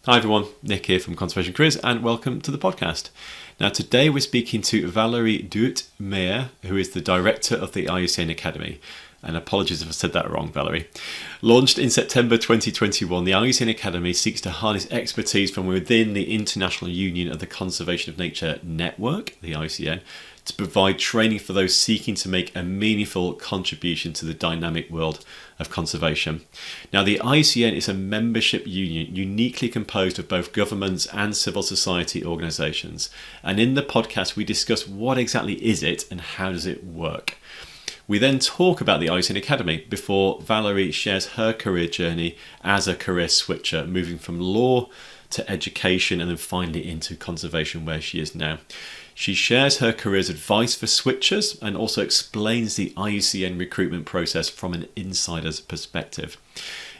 Hi everyone, Nick here from Conservation Careers and welcome to the podcast. Now today we're speaking to Valerie Meyer, who is the director of the IUCN Academy. And apologies if I said that wrong, Valerie. Launched in September 2021, the IUCN Academy seeks to harness expertise from within the International Union of the Conservation of Nature Network, the IUCN, to provide training for those seeking to make a meaningful contribution to the dynamic world of conservation. Now, the IUCN is a membership union uniquely composed of both governments and civil society organisations. And in the podcast, we discuss what exactly is it and how does it work. We then talk about the IUCN Academy before Valerie shares her career journey as a career switcher, moving from law to education and then finally into conservation where she is now. She shares her career's advice for switchers and also explains the IUCN recruitment process from an insider's perspective.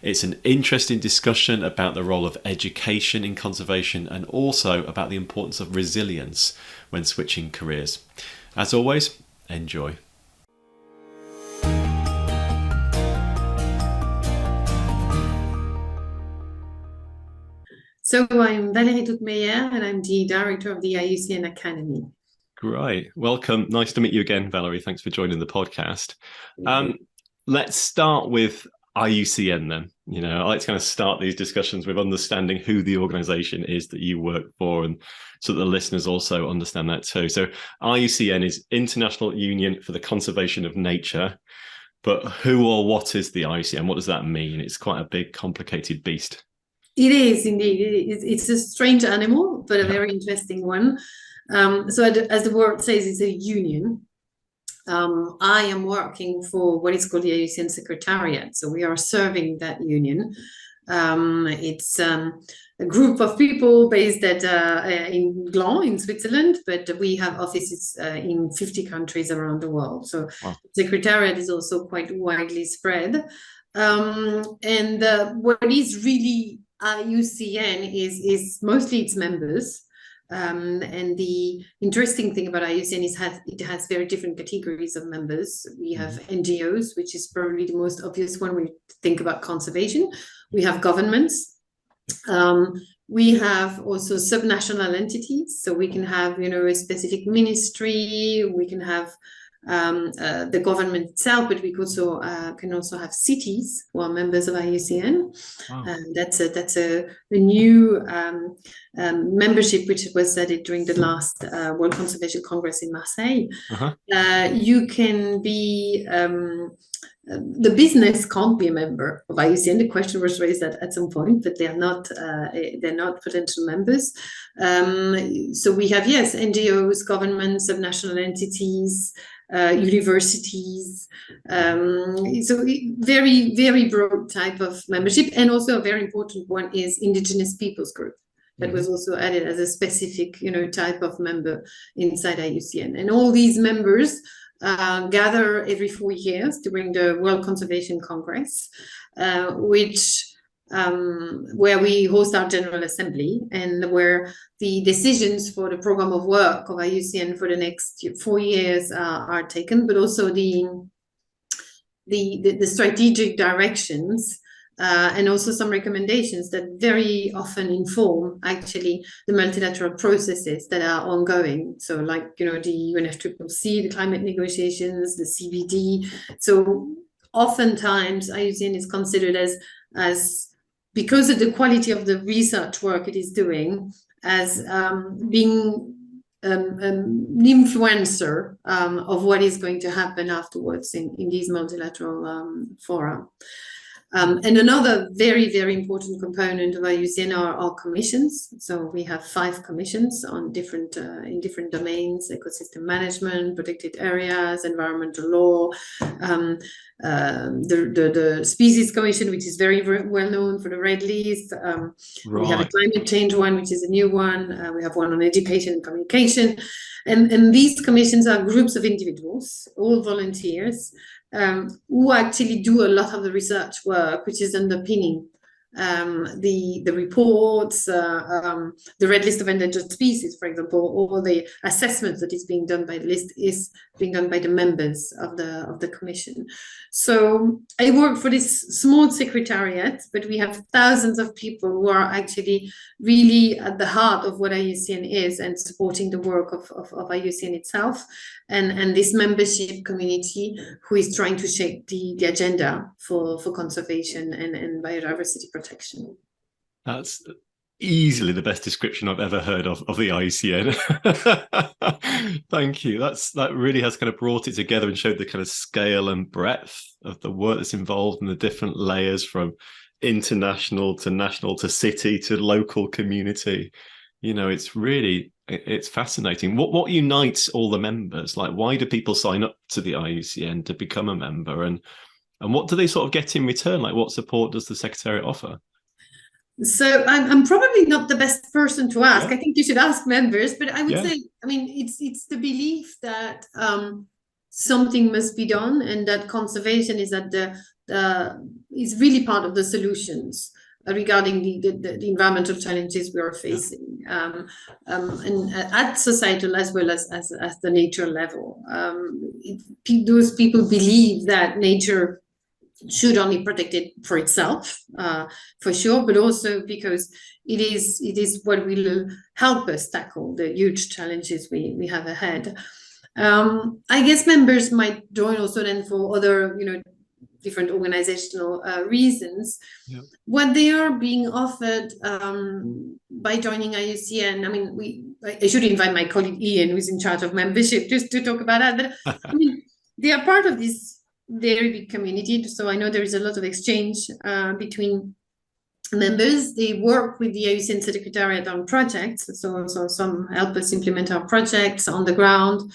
It's an interesting discussion about the role of education in conservation and also about the importance of resilience when switching careers. As always, enjoy. So I'm Valérie Meyer and I'm the director of the IUCN Academy. Great. Welcome. Nice to meet you again, Valerie. Thanks for joining the podcast. Let's start with IUCN then. You know, I like to kind of start these discussions with understanding who the organization is that you work for and so that the listeners also understand that too. So IUCN is International Union for the Conservation of Nature. But who or what is the IUCN? What does that mean? It's quite a big, complicated beast. It is indeed. It's a strange animal, but a very interesting one. So as the word says, it's a union. I am working for what is called the IUCN Secretariat. So we are serving that union. It's a group of people based in Gland in Switzerland, but we have offices in 50 countries around the world. So wow. The Secretariat is also quite widely spread. And what is really IUCN is mostly its members. And the interesting thing about IUCN is it has very different categories of members. We have NGOs, which is probably the most obvious one when we think about conservation. We have governments. We have also subnational entities. So we can have, a specific ministry. We can have the government itself, but we can also have cities who are members of IUCN. Wow. That's a new membership which was added during the last World Conservation Congress in Marseille. You can be the business can't be a member of IUCN. The question was raised at some point, but they're not potential members. So we have NGOs, governments, subnational entities, universities. So very, very broad type of membership, and also a very important one is Indigenous Peoples Group. That was also added as a specific, type of member inside IUCN. And all these members gather every 4 years during the World Conservation Congress, where we host our General Assembly and where the decisions for the program of work of IUCN for the next 4 years are taken, but also the strategic directions and also some recommendations that very often inform actually the multilateral processes that are ongoing. So like, the UNFCCC, the climate negotiations, the CBD. So oftentimes IUCN is considered as because of the quality of the research work it is doing, as being an influencer of what is going to happen afterwards in these multilateral fora. And another very, very important component of IUCN are commissions. So we have 5 commissions on in different domains: ecosystem management, protected areas, environmental law, the Species Commission, which is very, very well known for the Red List. Right. We have a climate change one, which is a new one. We have one on education and communication. And these commissions are groups of individuals, all volunteers, who actually do a lot of the research work, which is underpinning the reports, the red list of endangered species, for example, or the assessment that is being done by the list is being done by the members of the commission. So I work for this small secretariat, but we have thousands of people who are actually really at the heart of what IUCN is and supporting the work of IUCN itself, and this membership community who is trying to shape the agenda for conservation and biodiversity protection. That's easily the best description I've ever heard of the IUCN. Thank you. That really has kind of brought it together and showed the kind of scale and breadth of the work that's involved in the different layers, from international to national to city to local community. It's fascinating. What unites all the members? Like, why do people sign up to the IUCN to become a member, and what do they sort of get in return? Like, what support does the Secretariat offer? So I'm probably not the best person to ask. Yeah. I think you should ask members, but I would say, I mean, it's the belief that something must be done, and that conservation is is really part of the solutions regarding the environmental challenges we are facing, and at societal as well as the nature level. Those people believe that nature should only protect it for itself, for sure, but also because it is what will help us tackle the huge challenges we have ahead. I guess members might join also then for other, different organizational reasons. Yeah. What they are being offered by joining IUCN, I mean, I should invite my colleague Ian, who's in charge of membership, just to talk about that. But I mean, they are part of this very big community, so I know there is a lot of exchange between members. They work with the IUCN Secretariat on projects, so some help us implement our projects on the ground.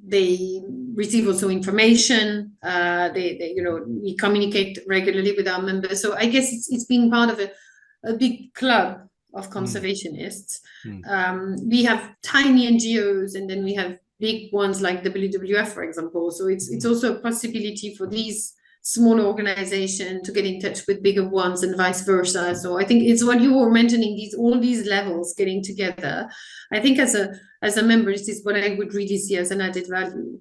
They receive also information. We communicate regularly with our members. So I guess it's being part of a big club of conservationists. We have tiny NGOs, and then we have big ones like WWF, for example. So it's also a possibility for these smaller organizations to get in touch with bigger ones, and vice versa. So I think it's what you were mentioning, all these levels getting together. I think as a member, this is what I would really see as an added value.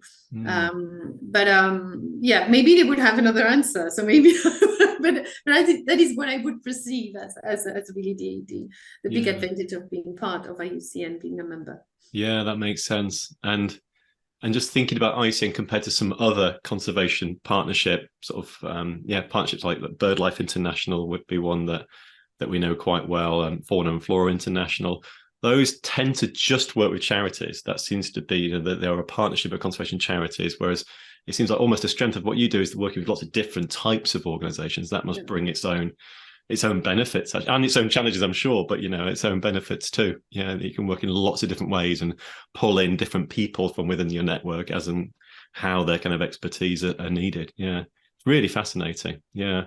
Yeah, maybe they would have another answer. So maybe, but I think that is what I would perceive as really the big advantage of being part of IUCN, being a member. Yeah, that makes sense. And just thinking about IUCN compared to some other conservation partnership partnerships like BirdLife International would be one that we know quite well, Fauna and Flora International. Those tend to just work with charities. That seems to be that they're a partnership of conservation charities, whereas it seems like almost a strength of what you do is working with lots of different types of organizations. That must bring its own benefits and its own challenges, I'm sure, but its own benefits too. Yeah, you can work in lots of different ways and pull in different people from within your network as in how their kind of expertise are needed. Yeah, it's really fascinating. Yeah.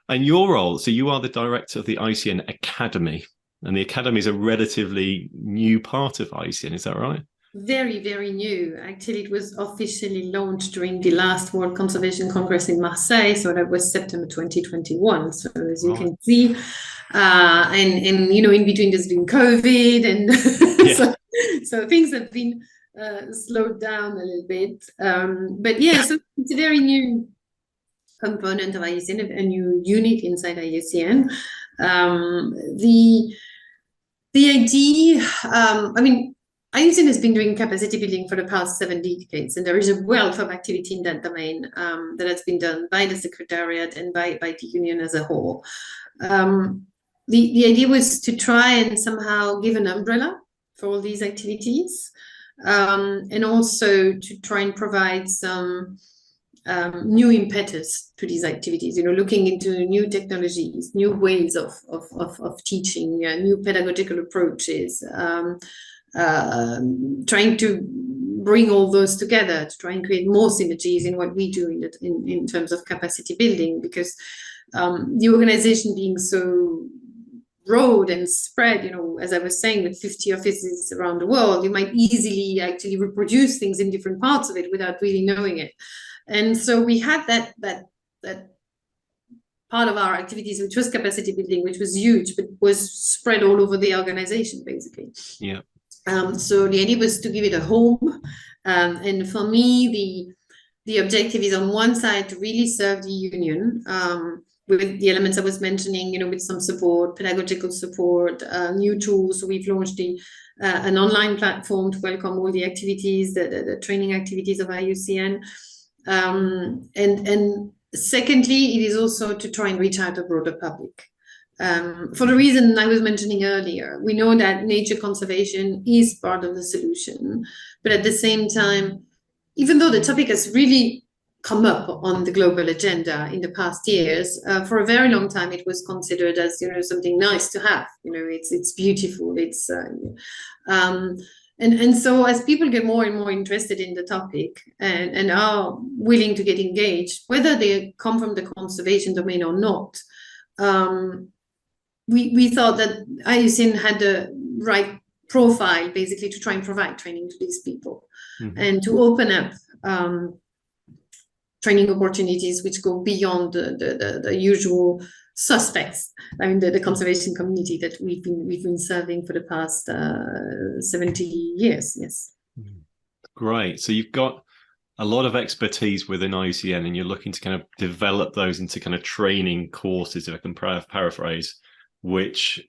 And your role, so you are the director of the IUCN Academy, and the Academy is a relatively new part of IUCN, is that right? Very, very new. Actually, it was officially launched during the last World Conservation Congress in Marseille. So that was September 2021. So as you can see, and in between there's been COVID, and so things have been slowed down a little bit. But yeah, so it's a very new component of IUCN, a new unit inside IUCN. The idea, IUCN has been doing capacity building for the past 7 decades, and there is a wealth of activity in that domain that has been done by the Secretariat and by the Union as a whole. The idea was to try and somehow give an umbrella for all these activities, and also to try and provide some new impetus to these activities, looking into new technologies, new ways of teaching, new pedagogical approaches, trying to bring all those together to try and create more synergies in what we do in terms of capacity building, because the organization being so broad and spread, as I was saying, with 50 offices around the world, you might easily actually reproduce things in different parts of it without really knowing it. And so we had that part of our activities, which was capacity building, which was huge, but was spread all over the organization, basically. Yeah. So the idea was to give it a home. And for me, the objective is on one side to really serve the union with the elements I was mentioning, with some support, pedagogical support, new tools. So we've launched an online platform to welcome all the activities, the training activities of IUCN. And secondly, it is also to try and reach out a broader public. For the reason I was mentioning earlier, we know that nature conservation is part of the solution, but at the same time, even though the topic has really come up on the global agenda in the past years, for a very long time it was considered as something nice to have. It's beautiful. It's and so as people get more and more interested in the topic and are willing to get engaged, whether they come from the conservation domain or not, we thought that IUCN had the right profile basically to try and provide training to these people and to open up training opportunities which go beyond the usual suspects. I mean, the conservation community that we've been serving for the past 70 years. Yes. Great. So you've got a lot of expertise within IUCN, and you're looking to kind of develop those into kind of training courses, if I can paraphrase, which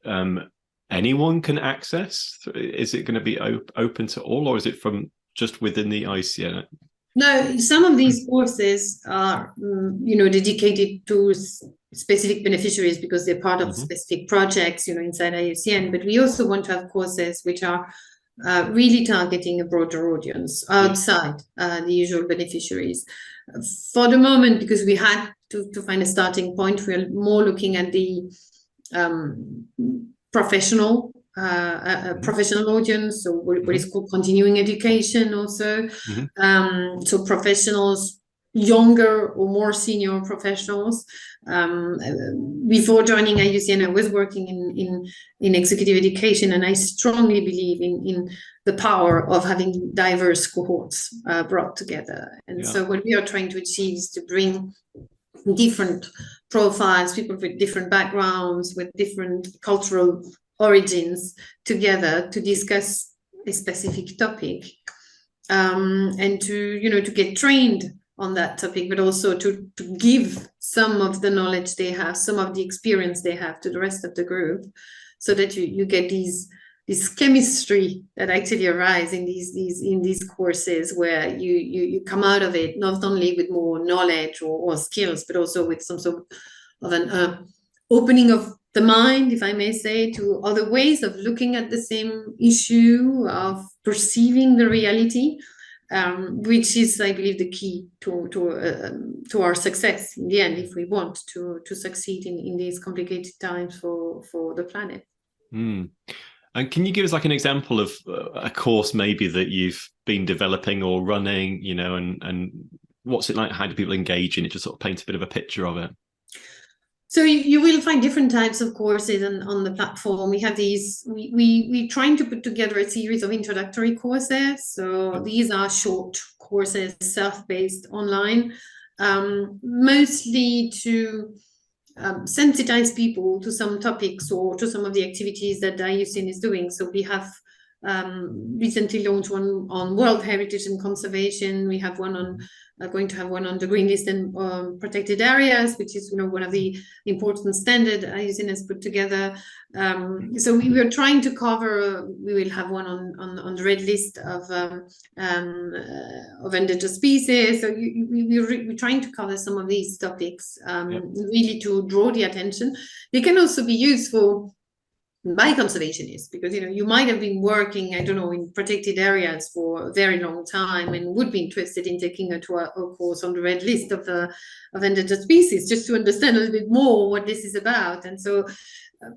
anyone can access. Is it going to be open to all, or is it from just within the IUCN? No, some of these courses are, dedicated to specific beneficiaries because they're part of specific projects, inside IUCN. But we also want to have courses which are really targeting a broader audience outside the usual beneficiaries. For the moment, because we had to find a starting point, we're more looking at the professional audience, so what is called continuing education also. So professionals, younger or more senior professionals. Before joining IUCN, I was working in executive education, and I strongly believe in the power of having diverse cohorts brought together. And so what we are trying to achieve is to bring different profiles, people with different backgrounds, with different cultural origins together to discuss a specific topic, and to get trained on that topic, but also to give some of the knowledge they have, some of the experience they have to the rest of the group, so that you get this chemistry that actually arise in these courses, where you come out of it not only with more knowledge or skills, but also with some sort of an opening of the mind, if I may say, to other ways of looking at the same issue, of perceiving the reality, which is, I believe, the key to our success in the end, if we want to succeed in these complicated times for the planet. And can you give us like an example of a course maybe that you've been developing or running, and what's it like? How do people engage in it? Just sort of paint a bit of a picture of it. So you will find different types of courses on the platform. We have these, we're trying to put together a series of introductory courses. So these are short courses, self-paced, online, mostly to sensitize people to some topics or to some of the activities that the IUCN is doing. So we have recently launched one on World Heritage and Conservation. We have one on going to have one on the green list and protected areas, which is one of the important standards IUCN has put together. So we were trying to cover. We will have one on the red list of endangered species. So we're trying to cover some of these topics, really to draw the attention. They can also be useful by conservationists, because you might have been working, I don't know, in protected areas for a very long time and would be interested in taking a course on the red list of endangered species, just to understand a little bit more what this is about. And so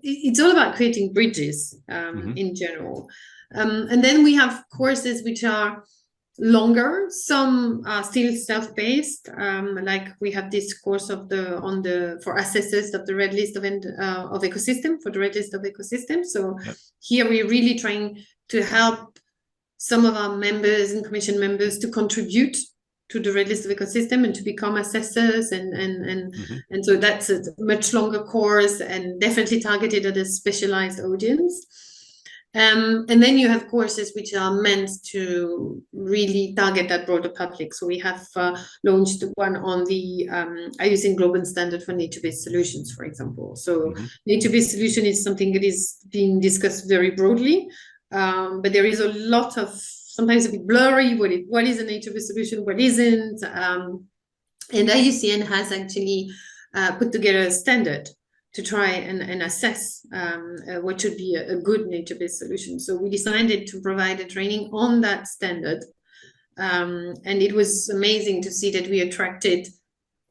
it's all about creating bridges in general. And then we have courses which are longer. Some are still self-paced, like we have this course for assessors of the red list of ecosystem, for the red list of ecosystems. So here we're really trying to help some of our members and commission members to contribute to the rest of the ecosystem and to become assessors, and so that's a much longer course and definitely targeted at a specialized audience. And then you have courses which are meant to really target that broader public. So we have launched one on the IUCN Global Standard for Nature-Based Solutions, for example. So nature-based solution is something that is being discussed very broadly, but there is a lot of, sometimes a bit blurry, what is a nature-based solution, what isn't. And IUCN has actually put together a standard to try and assess what should be a good nature-based solution. So we decided to provide a training on that standard. And it was amazing to see that we attracted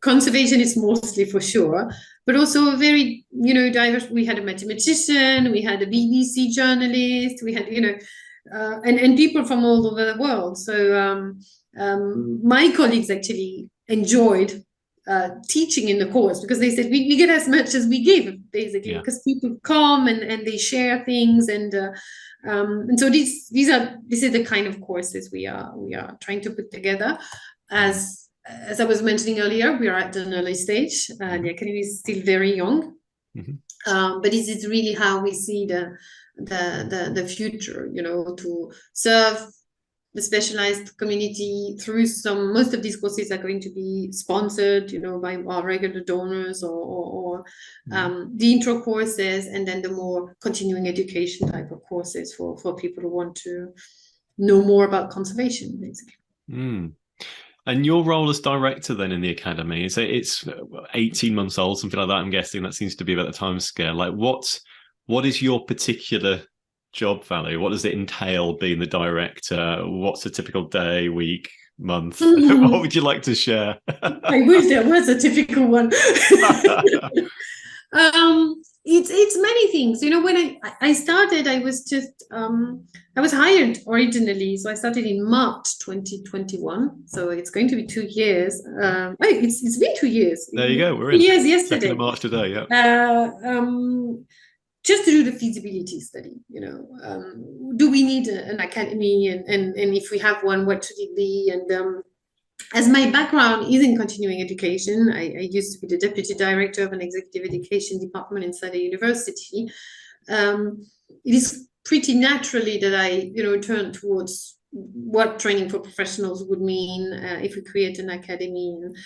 conservationists mostly, for sure, but also a very, diverse. We had a mathematician, we had a BBC journalist, we had, and people from all over the world. So my colleagues actually enjoyed teaching in the course, because they said we get as much as we give, basically, because people come and they share things, and so this is the kind of courses we are trying to put together. As I was mentioning earlier, we are at an early stage. The academy is still very young, but this is really how we see the future, to serve the specialized community through most of these courses are going to be sponsored, by our regular donors or the intro courses, and then the more continuing education type of courses for people who want to know more about conservation, basically. And your role as director then in the academy, it's 18 months old, something like that, I'm guessing. That seems to be about the time scale. Like, what is your particular job, Valerie? What does it entail being the director? What's a typical day, week, month? What would you like to share? I wish there was a typical one. It's many things. When I started, I was just I was hired originally, so I started in March 2021. So it's going to be 2 years. It's been 2 years. There you go. We're in 2 years yesterday. 2nd of March today. Yeah. Just to do the feasibility study, do we need an academy, and if we have one, what should it be? And as my background is in continuing education, I used to be the deputy director of an executive education department inside a university. It is pretty naturally that I, turn towards what training for professionals would mean if we create an academy. And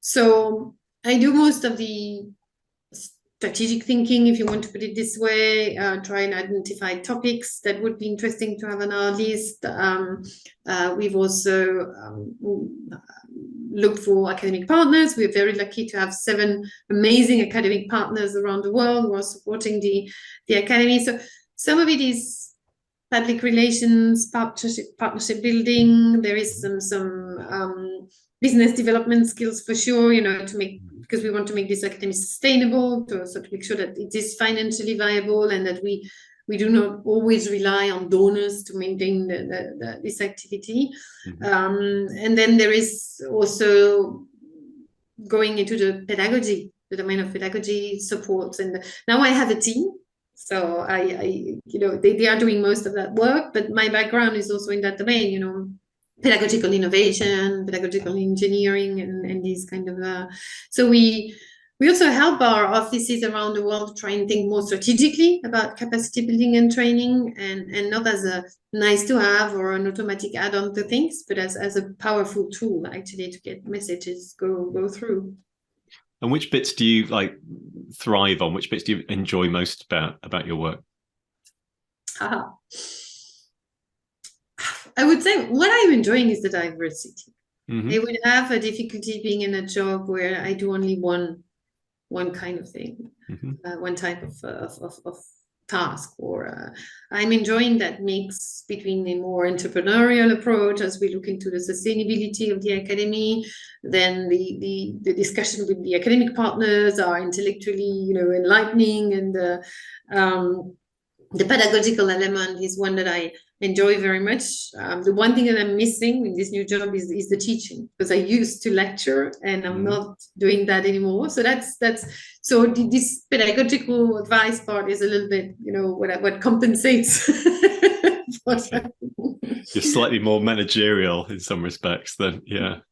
so I do most of the strategic thinking, if you want to put it this way, try and identify topics that would be interesting to have on our list. We've also looked for academic partners. We're very lucky to have 7 amazing academic partners around the world who are supporting the academy. So some of it is public relations, partnership building. There is some business development skills for sure, to make, because we want to make this academy sustainable, to make sure that it is financially viable, and that we do not always rely on donors to maintain this activity. And then there is also going into the domain of pedagogy support. And now I have a team, so they are doing most of that work, but my background is also in that domain, pedagogical innovation, pedagogical engineering, and these kind of so we also help our offices around the world try and think more strategically about capacity building and training, and not as a nice to have or an automatic add-on to things, but as a powerful tool actually to get messages go through. And which bits do you thrive on? Which bits do you enjoy most about your work? I would say what I'm enjoying is the diversity. I would have a difficulty being in a job where I do only one kind of thing, one type of task, or I'm enjoying that mix between a more entrepreneurial approach as we look into the sustainability of the academy. Then the discussion with the academic partners are intellectually, enlightening, and the pedagogical element is one that I enjoy very much. The one thing that I'm missing in this new job is the teaching, because I used to lecture and I'm not doing that anymore. So so this pedagogical advice part is a little bit, what compensates You're slightly more managerial in some respects than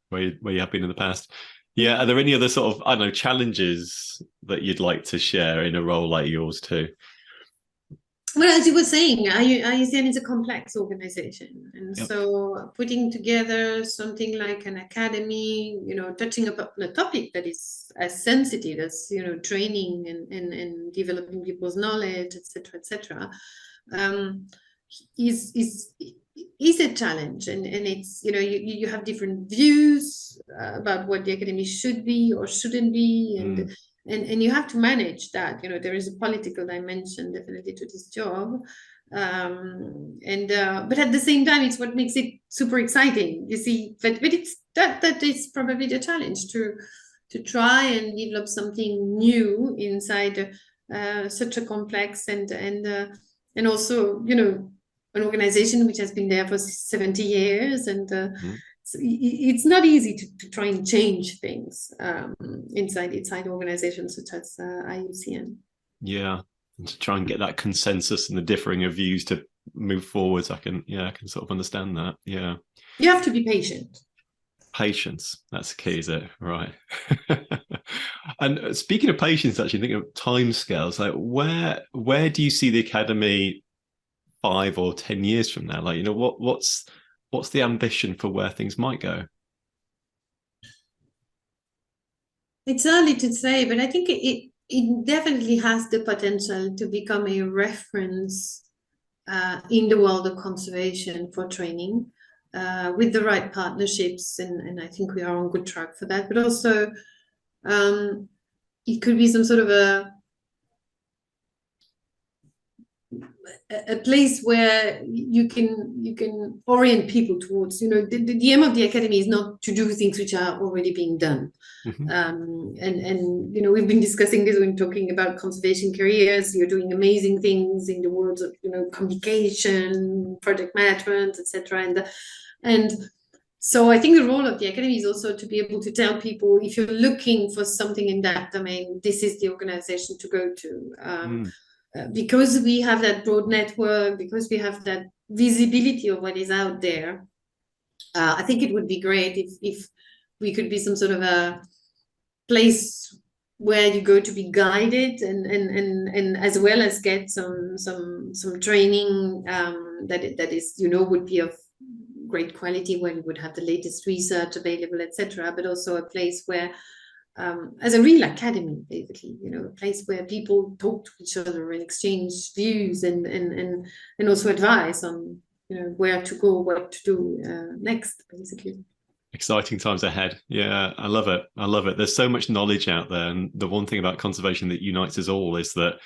where you have been in the past. Yeah, are there any other sort of, I don't know, challenges that you'd like to share in a role like yours too? Well, as you were saying, IUCN is a complex organization. And Yep. so putting together something like an academy, touching upon a topic that is as sensitive as, training and developing people's knowledge, et cetera, is a challenge. And it's, you have different views about what the academy should be or shouldn't be. And you have to manage that. There is a political dimension definitely to this job. But at the same time, it's what makes it super exciting, you see. But it's that is probably the challenge to try and develop something new inside such a complex and also, an organization which has been there for 70 years. And so it's not easy to try and change things inside organizations such as IUCN. Yeah, and to try and get that consensus and the differing of views to move forwards. I can sort of understand that. Yeah, you have to be patient. Patience, that's the key, is it? Right. And speaking of patience, actually thinking of timescales, like where do you see the academy 5 or 10 years from now? Like, what's the ambition for where things might go? It's early to say, but I think it definitely has the potential to become a reference in the world of conservation for training with the right partnerships. And I think we are on good track for that. But also, it could be some sort of a place where you can orient people towards, the aim of the academy is not to do things which are already being done. And we've been discussing this when talking about conservation careers. You're doing amazing things in the worlds of communication, project management, etc. And so I think the role of the academy is also to be able to tell people, if you're looking for something in that domain, this is the organization to go to. Because we have that broad network, because we have that visibility of what is out there, I think it would be great if we could be some sort of a place where you go to be guided and as well as get some training that is would be of great quality, where you would have the latest research available, etc. But also a place where as a real academy, basically, a place where people talk to each other and exchange views and also advice on, where to go, what to do next, basically. Exciting times ahead. Yeah, I love it. I love it. There's so much knowledge out there. And the one thing about conservation that unites us all is that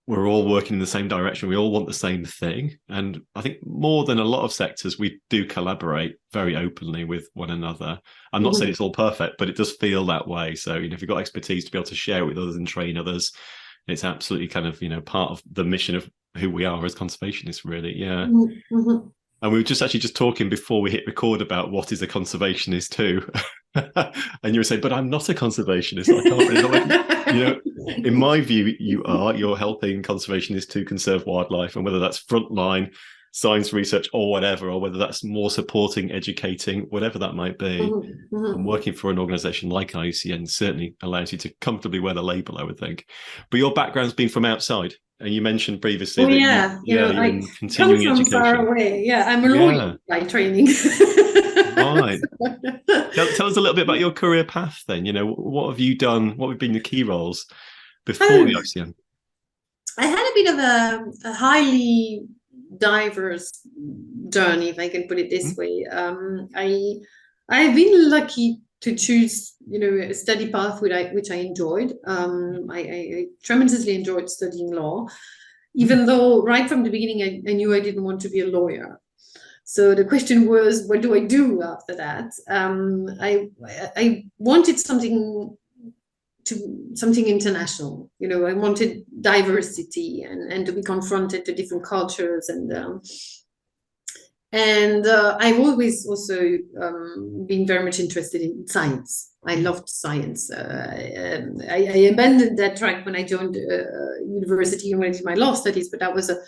we're all working in the same direction. We all want the same thing. And I think more than a lot of sectors, we do collaborate very openly with one another. I'm not saying it's all perfect, but it does feel that way. So, if you've got expertise to be able to share it with others and train others, it's absolutely kind of, part of the mission of who we are as conservationists, really. Yeah. And we were just talking before we hit record about what is a conservationist too. And you were saying, but I'm not a conservationist. I can't really, in my view, you're helping conservationists to conserve wildlife, and whether that's frontline science research or whatever, or whether that's more supporting, educating, whatever that might be. And working for an organization like IUCN certainly allows you to comfortably wear the label, I would think. But your background's been from outside. And you mentioned previously that you're in continuing come from education. Far away. Yeah, I'm a lawyer by training. Right. Tell us a little bit about your career path then. What have you done? What have been the key roles before the IUCN? I had a bit of a highly diverse journey, if I can put it this way. I've been lucky to choose, a study path which I enjoyed. I tremendously enjoyed studying law, even though right from the beginning I knew I didn't want to be a lawyer. So the question was, what do I do after that? I wanted something international. I wanted diversity and to be confronted to different cultures and I've always also been very much interested in science. I loved science. I abandoned that track when I joined university and went into my law studies, but that was a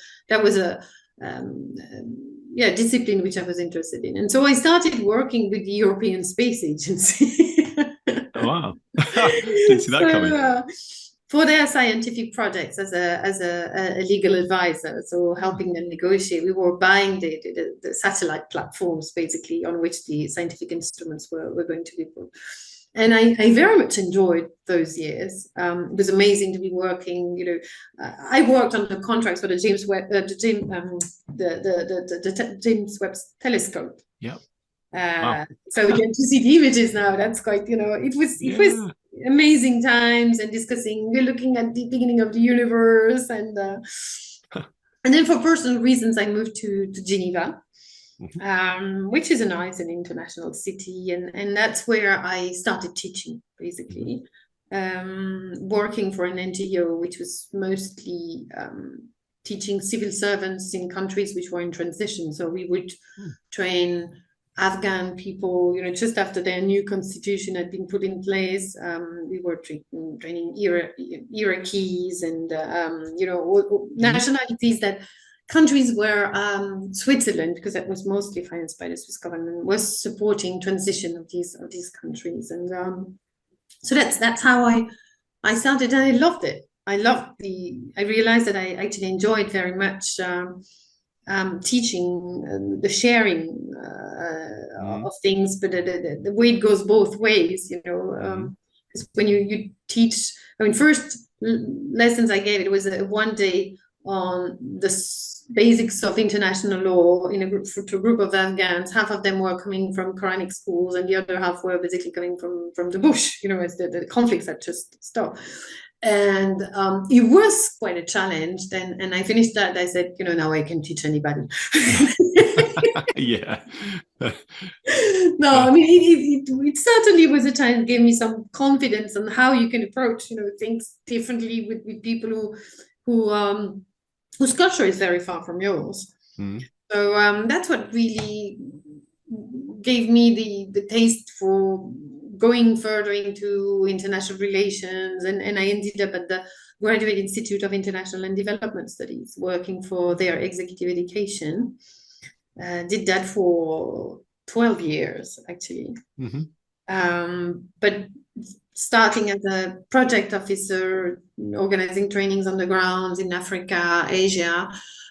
discipline which I was interested in. And so I started working with the European Space Agency. Oh, wow. Didn't see that coming. For their scientific projects as a legal advisor, so helping them negotiate. We were buying the satellite platforms basically on which the scientific instruments were going to be put. And I very much enjoyed those years. It was amazing to be working. I worked on the contracts for the James Webb telescope. Yeah. Wow. So we get to see the images now. That's quite, it was amazing times, and we're looking at the beginning of the universe, and then for personal reasons I moved to Geneva, which is a nice and international city, and that's where I started teaching basically, working for an NGO which was mostly teaching civil servants in countries which were in transition. So we would train Afghan people, just after their new constitution had been put in place. We were training Iraqis and, nationalities, that countries where Switzerland, because that was mostly financed by the Swiss government, was supporting transition of these countries. And so that's how I started, and I loved it. I realized that I actually enjoyed very much teaching, the sharing of things, but the way it goes both ways, because when you teach, first lessons I gave, it was a 1 day on the basics of international law in to a group of Afghans. Half of them were coming from Quranic schools, and the other half were basically coming from the bush, as the conflicts had just stopped. And it was quite a challenge. And I finished that. I said, now I can teach anybody. Yeah. No, it certainly was a time that gave me some confidence on how you can approach, things differently with people whose culture is very far from yours. So that's what really gave me the taste for going further into international relations, and I ended up at the Graduate Institute of International and Development Studies, working for their executive education. Did that for 12 years, actually. But starting as a project officer, organizing trainings on the ground in Africa, Asia,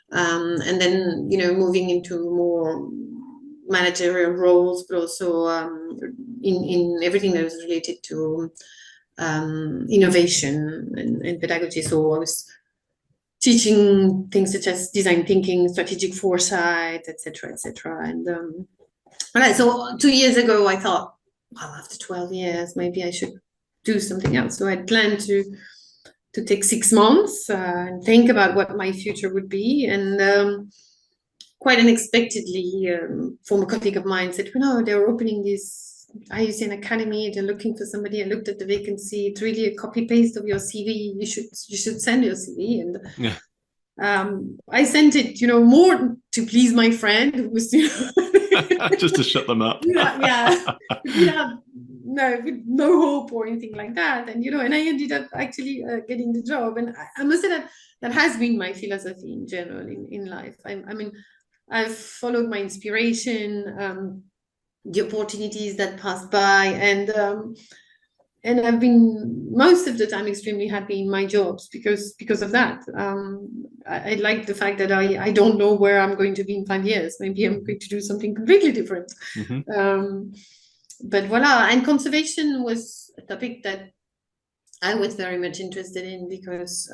and then, moving into more managerial roles, but also in everything that was related to innovation and pedagogy. So I was teaching things such as design thinking, strategic foresight, etc., etc. And so 2 years ago, I thought, well, after 12 years, maybe I should do something else. So I planned to take 6 months and think about what my future would be. And quite unexpectedly, a former colleague of mine said, they're opening this IUCN Academy. They're looking for somebody. I looked at the vacancy. It's really a copy-paste of your CV. You should send your CV. And I sent it, more to please my friend who was, just to shut them up. With no hope or anything like that. And, and I ended up actually getting the job. And I must say that has been my philosophy in general in life. I've followed my inspiration, the opportunities that passed by, and I've been most of the time extremely happy in my jobs because of that. I like the fact that I don't know where I'm going to be in 5 years. Maybe I'm going to do something completely different. But voila, and conservation was a topic that I was very much interested in, because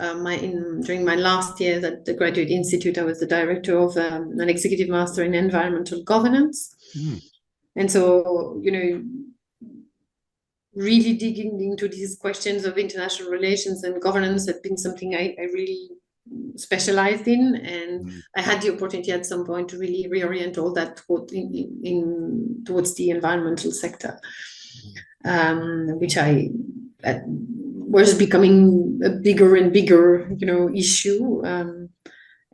during my last years at the Graduate Institute, I was the director of an executive master in environmental governance. And so, really digging into these questions of international relations and governance had been something I really specialized in. And I had the opportunity at some point to really reorient all that towards the environmental sector, which was becoming a bigger and bigger, issue. And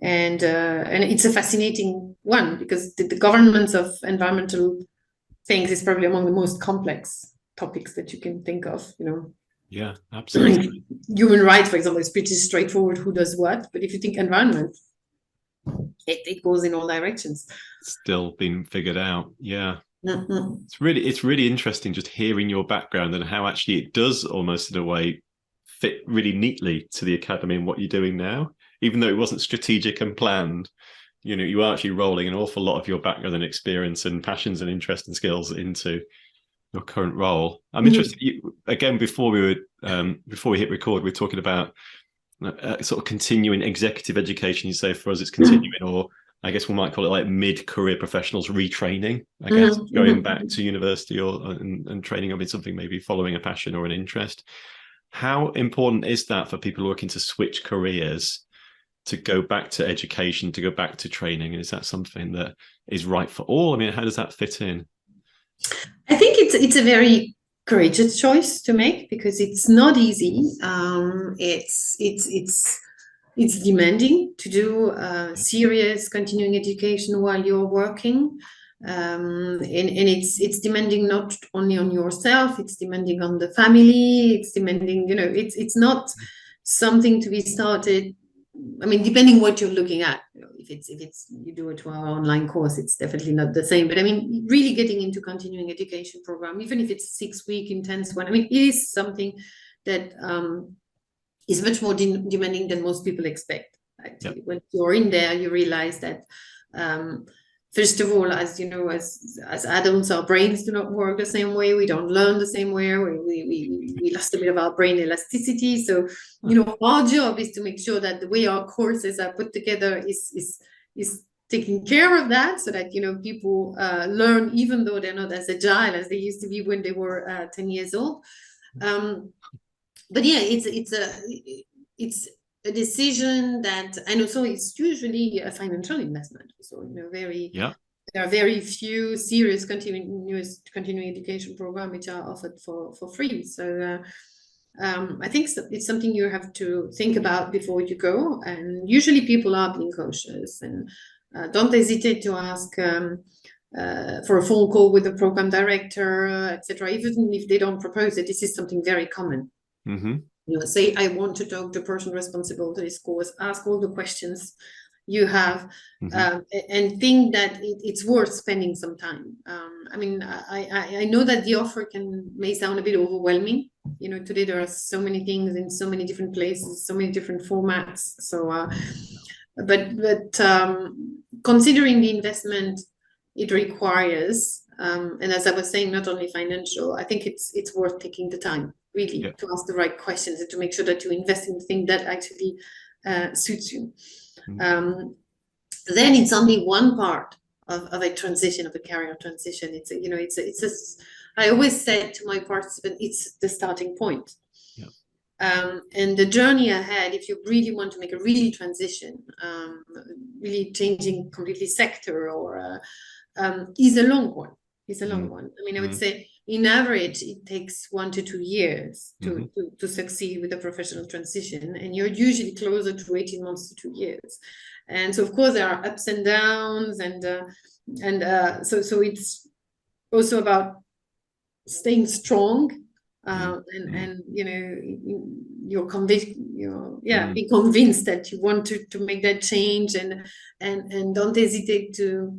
it's a fascinating one, because the governance of environmental things is probably among the most complex topics that you can think of, Yeah, absolutely. Human rights, for example, is pretty straightforward, who does what. But if you think environment, it goes in all directions. Still being figured out. Yeah. Mm-hmm. It's really interesting just hearing your background and how actually it does almost in a way fit really neatly to the academy and what you're doing now, even though it wasn't strategic and planned. You are actually rolling an awful lot of your background and experience and passions and interests and skills into your current role. I'm interested. Again, before we hit record, we're talking about sort of continuing executive education. You say for us, it's continuing, or I guess we might call it like mid-career professionals retraining. I guess going back to university and training up in something, maybe following a passion or an interest. How important is that for people looking to switch careers, to go back to education, to go back to training? And is that something that is right for all? I mean, how does that fit in? I think it's a very courageous choice to make, because it's not easy. It's demanding to do serious continuing education while you're working, and it's demanding not only on yourself, it's demanding on the family, it's demanding, it's not something to be started. I mean, depending what you're looking at, if it's you do a 12-hour online course, it's definitely not the same. But I mean, really getting into continuing education program, even if it's 6-week intense one, I mean, it is something that is much more demanding than most people expect. Actually, yep. When you're in there, you realize that first of all, as you know, as adults, our brains do not work the same way. We don't learn the same way. We lost a bit of our brain elasticity. So, our job is to make sure that the way our courses are put together is taking care of that, so that, people learn even though they're not as agile as they used to be when they were 10 years old. But yeah, it's a decision that, and also it's usually a financial investment. So, there are very few serious continuing education programs which are offered for free. So I think it's something you have to think about before you go. And usually people are being cautious, and don't hesitate to ask for a phone call with the program director, etc. Even if they don't propose it, this is something very common. Mm-hmm. Say, I want to talk to the person responsible to this course, ask all the questions you have, and think that it's worth spending some time. I mean, I know that the offer may sound a bit overwhelming. Today there are so many things in so many different places, so many different formats. So, but considering the investment it requires, and as I was saying, not only financial, I think it's worth taking the time really to ask the right questions and to make sure that you invest in the thing that actually suits you. Then it's only one part of a transition, of a career transition. I always said to my participants, it's the starting point. And the journey ahead, if you really want to make a really transition, really changing completely sector, or is a long one. It's a long one. I mean, I would say in average, it takes 1 to 2 years to succeed with a professional transition. And you're usually closer to 18 months to 2 years. And so, of course, there are ups and downs. So it's also about staying strong. And you're convinced, be convinced that you want to make that change, and don't hesitate to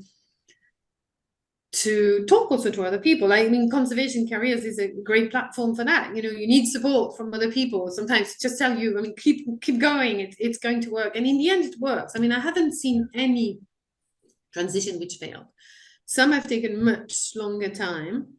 talk also to other people. I mean, Conservation Careers is a great platform for that. You need support from other people. Sometimes just tell you, I mean, keep going. It's going to work. And in the end, it works. I mean, I haven't seen any transition which failed. Some have taken much longer time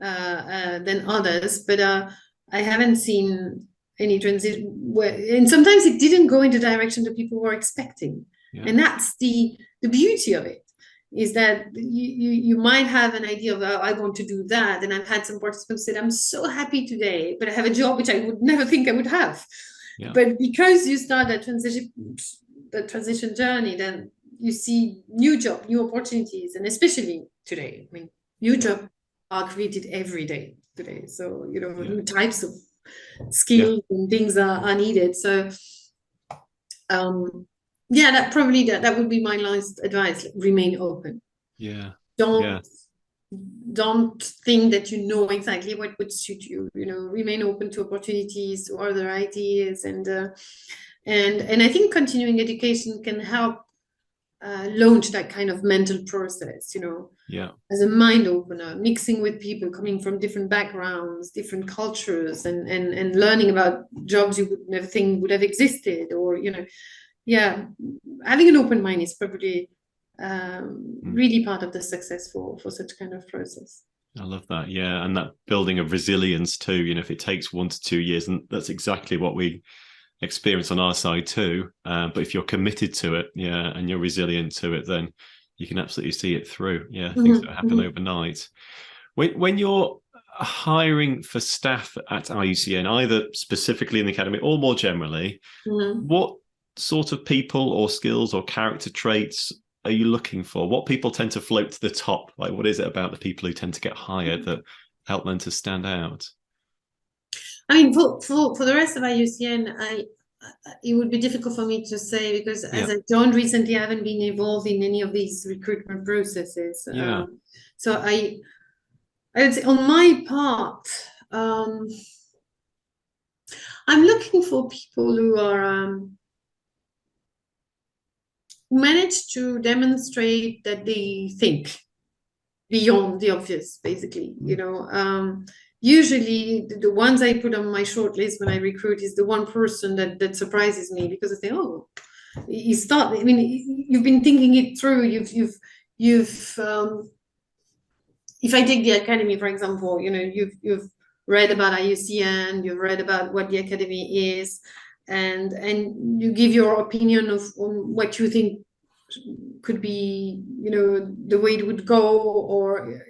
than others, but I haven't seen any transition and sometimes it didn't go in the direction that people were expecting. And that's the beauty of it, is that you might have an idea of, I want to do that. And I've had some participants say, I'm so happy today, but I have a job which I would never think I would have. But because you start that transition journey, then you see new job, new opportunities. And especially today, I mean, new jobs are created every day today. So, new types of skills and things are needed. So, that would be my last advice. Remain open. Don't think that you know exactly what would suit you. Remain open to opportunities, to other ideas, and I think continuing education can help launch that kind of mental process, Yeah. as a mind opener, mixing with people coming from different backgrounds, different cultures, and learning about jobs you would never think would have existed, or yeah, having an open mind is probably really part of the success for such kind of process. I love that. Yeah. And that building of resilience too, if it takes 1 to 2 years, and that's exactly what we experience on our side too. But if you're committed to it, and you're resilient to it, then you can absolutely see it through. Yeah. Things that happen overnight. When you're hiring for staff at IUCN, either specifically in the academy or more generally, what sort of people or skills or character traits are you looking for? What people tend to float to the top? Like, what is it about the people who tend to get hired that help them to stand out? I mean, for the rest of IUCN, it would be difficult for me to say, because as I joined recently, I haven't been involved in any of these recruitment processes. So I would say on my part, I'm looking for people who are who manage to demonstrate that they think beyond the obvious, basically. Usually the ones I put on my short list when I recruit is the one person that surprises me, because I say, oh, I mean, you've been thinking it through. You've if I take the academy, for example, you've read about IUCN, you've read about what the academy is, and you give your opinion on what you think could be, the way it would go, or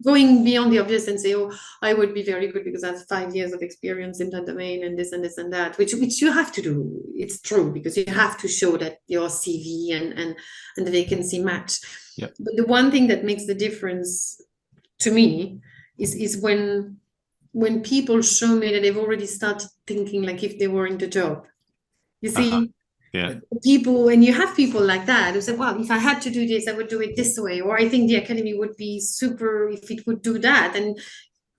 going beyond the obvious and say, oh, I would be very good because I have 5 years of experience in that domain and this and this and that, which you have to do. It's true, because you have to show that your CV and the vacancy match. Yep. But the one thing that makes the difference to me is when people show me that they've already started thinking like if they were in the job. You see, people, when you have people like that who say, well, if I had to do this, I would do it this way, or I think the academy would be super if it would do that. And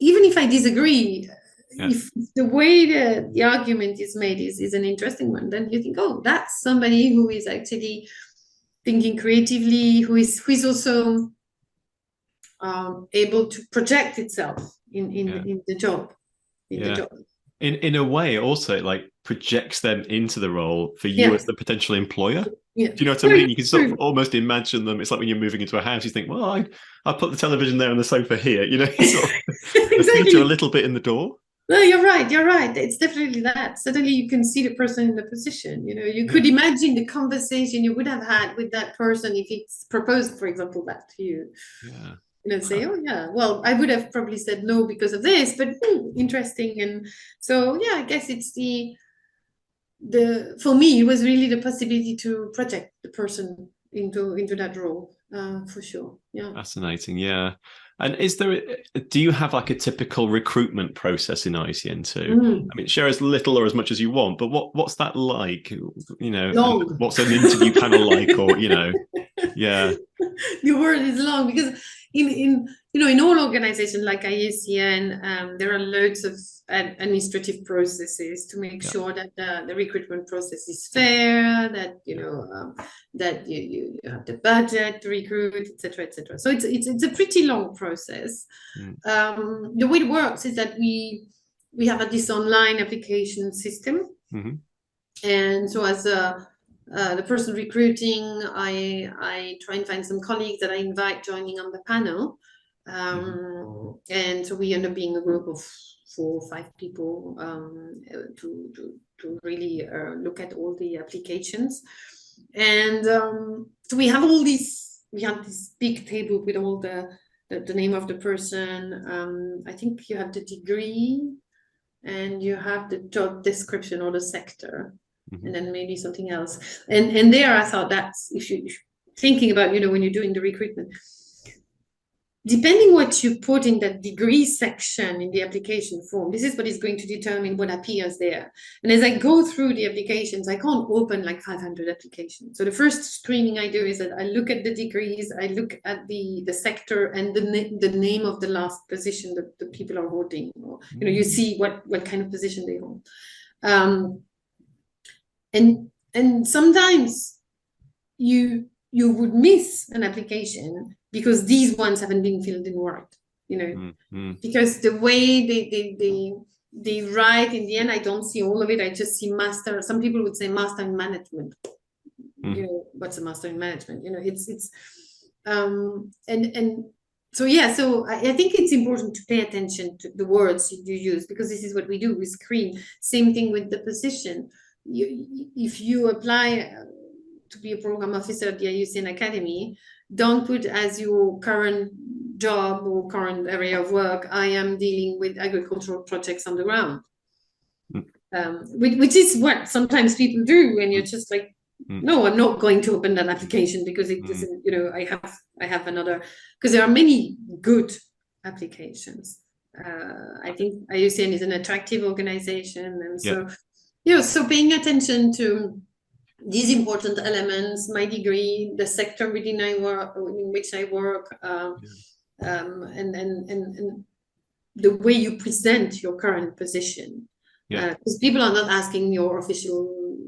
even if I disagree, if the way the argument is made is an interesting one, then you think, oh, that's somebody who is actually thinking creatively, who is also able to project itself in the job. The job. In a way, also, it like projects them into the role for you as the potential employer. Do you know what I mean? You can sort of almost imagine them. It's like when you're moving into a house, you think, well, I'll put the television there and the sofa here. Sort of, exactly. You're a little bit in the door. No, you're right. It's definitely that. Suddenly you can see the person in the position. You could imagine the conversation you would have had with that person if it's proposed, for example, that to you. Say, oh yeah, well, I would have probably said no because of this, but interesting. And so I guess it's for me, it was really the possibility to project the person into that role, for sure. Fascinating. And do you have like a typical recruitment process in IUCN too? I mean, share as little or as much as you want, but what's that like? Long. What's an interview panel like, or The word is long, because in all organizations like IUCN, there are loads of administrative processes to make sure that the recruitment process is fair, that that you have the budget to recruit, etc., etc. So it's a pretty long process. The way it works is that we have this online application system, and so as the person recruiting, I try and find some colleagues that I invite joining on the panel. And so we end up being a group of 4 or 5 people to really look at all the applications. And so we have this big table with all the name of the person. I think you have the degree and you have the job description or the sector. And then maybe something else. And there I thought that's, if you thinking about, when you're doing the recruitment, depending what you put in that degree section in the application form, this is what is going to determine what appears there. And as I go through the applications, I can't open like 500 applications. So the first screening I do is that I look at the degrees, I look at the sector and the name of the last position that the people are holding. Or, you see what kind of position they hold. And sometimes you you would miss an application because these ones haven't been filled in Word, because the way they write, in the end, I don't see all of it. I just see master. Some people would say master in management. What's a master in management? It's and so yeah. So I think it's important to pay attention to the words you use, because this is what we do. We screen. Same thing with the position. If you apply to be a program officer at the IUCN Academy, don't put as your current job or current area of work, I am dealing with agricultural projects on the ground. Which is what sometimes people do, and you're just like, no, I'm not going to open that application because it doesn't, I have another, because there are many good applications. I think IUCN is an attractive organization, and so so paying attention to these important elements, my degree, the sector within which I work, and the way you present your current position. Because people are not asking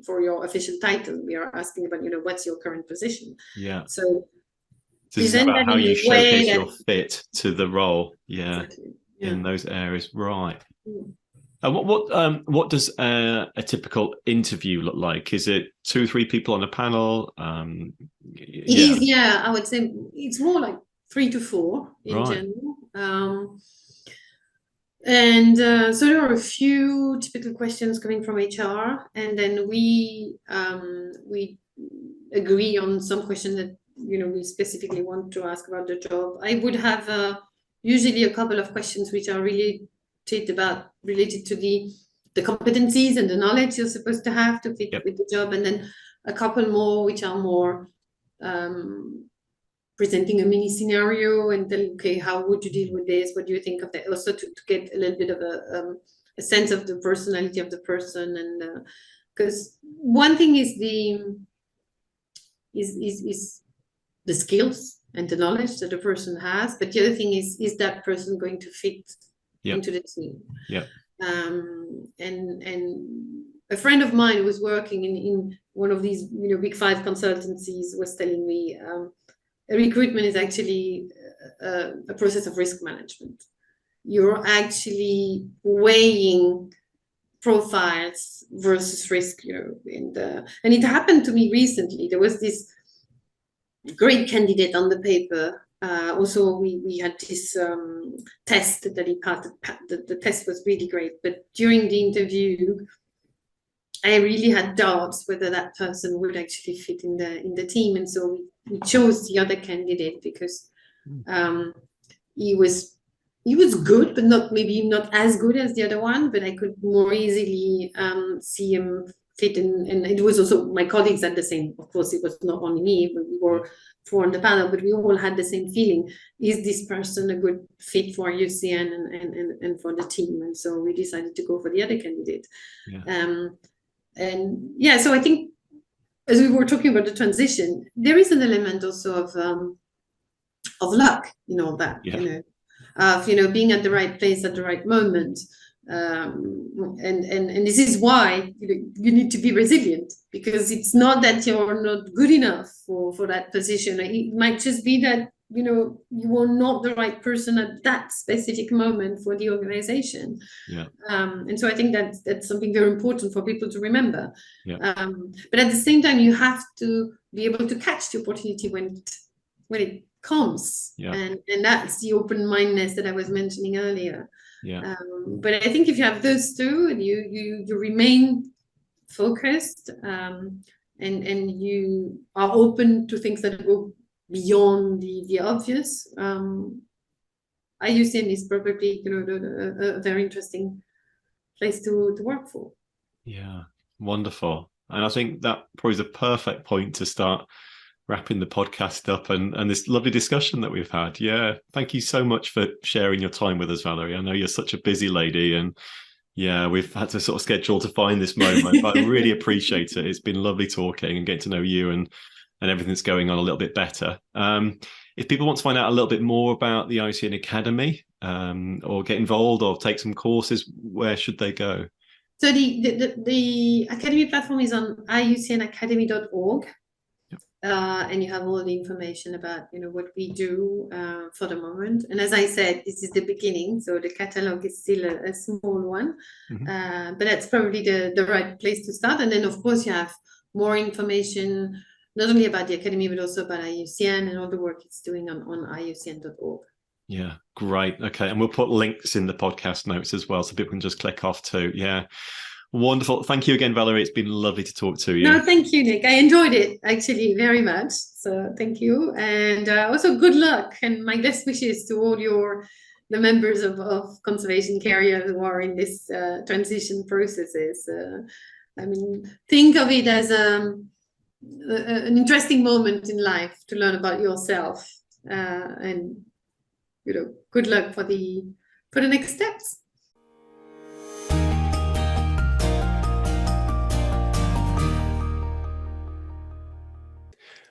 for your official title. We are asking about, what's your current position. So this is about how you showcase your fit to the role. Exactly. In those areas, right? What does a typical interview look like? Is it 2 or 3 people on a panel? It is, I would say it's more like 3 to 4 in general. And so there are a few typical questions coming from HR, and then we agree on some questions that we specifically want to ask about the job. I would have usually a couple of questions which are related to the competencies and the knowledge you're supposed to have to fit with the job, and then a couple more which are more presenting a mini scenario and then, okay, how would you deal with this? What do you think of that? Also to get a little bit of a sense of the personality of the person, and because one thing is the skills and the knowledge that the person has, but the other thing is that person going to fit into the team. And a friend of mine who was working in one of these big 5 consultancies was telling me recruitment is actually a process of risk management. You're actually weighing profiles versus risk, and it happened to me recently. There was this great candidate on the paper. Also, we had this test that he passed. The test was really great, but during the interview, I really had doubts whether that person would actually fit in the team, and so we chose the other candidate because he was good, but maybe not as good as the other one. But I could more easily see him fit in, and it was also my colleagues had the same. Of course, it was not only me, but we were 4 on the panel, but we all had the same feeling. Is this person a good fit for IUCN and for the team? And so we decided to go for the other candidate. So I think, as we were talking about the transition, there is an element also of luck, of being at the right place at the right moment. And this is why you need to be resilient, because it's not that you're not good enough for that position. It might just be that you are not the right person at that specific moment for the organization. And so I think that's something very important for people to remember. But at the same time, you have to be able to catch the opportunity when it comes, and that's the open-mindedness that I was mentioning earlier. But I think if you have those two, and you remain focused, and you are open to things that go beyond the obvious, IUCN is probably a very interesting place to work for. Wonderful. And I think that probably is a perfect point to start wrapping the podcast up and this lovely discussion that we've had. Thank you so much for sharing your time with us, Valerie. I know you're such a busy lady, and we've had to sort of schedule to find this moment, but I really appreciate it. It's been lovely talking and getting to know you and everything that's going on a little bit better. If people want to find out a little bit more about the IUCN Academy, or get involved or take some courses, where should they go? So the Academy platform is on iucnacademy.org. and you have all the information about what we do for the moment. And as I said, this is the beginning, so the catalog is still a small one, but that's probably the right place to start. And then of course you have more information not only about the academy but also about IUCN and all the work it's doing on IUCN.org. Yeah, great. Okay, and we'll put links in the podcast notes as well, so people can just click off too. Yeah. Wonderful. Thank you again, Valerie. It's been lovely to talk to you. No, thank you, Nick. I enjoyed it actually very much. So thank you. And also good luck and my best wishes to all the members of conservation carriers who are in this transition processes. I mean, think of it as an interesting moment in life to learn about yourself. And good luck for the next steps.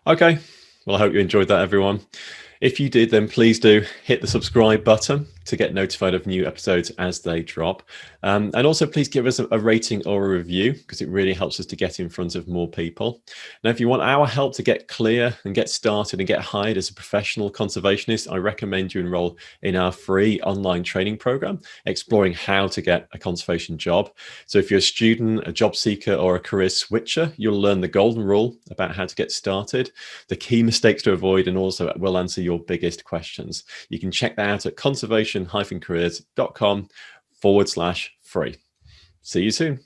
Okay, well, I hope you enjoyed that, everyone. If you did, then please do hit the subscribe button to get notified of new episodes as they drop. And also please give us a rating or a review, because it really helps us to get in front of more people. Now, if you want our help to get clear and get started and get hired as a professional conservationist, I recommend you enroll in our free online training program, exploring how to get a conservation job. So if you're a student, a job seeker, or a career switcher, you'll learn the golden rule about how to get started, the key mistakes to avoid, and also we'll answer your biggest questions. You can check that out at conservation-careers.com/free. See you soon.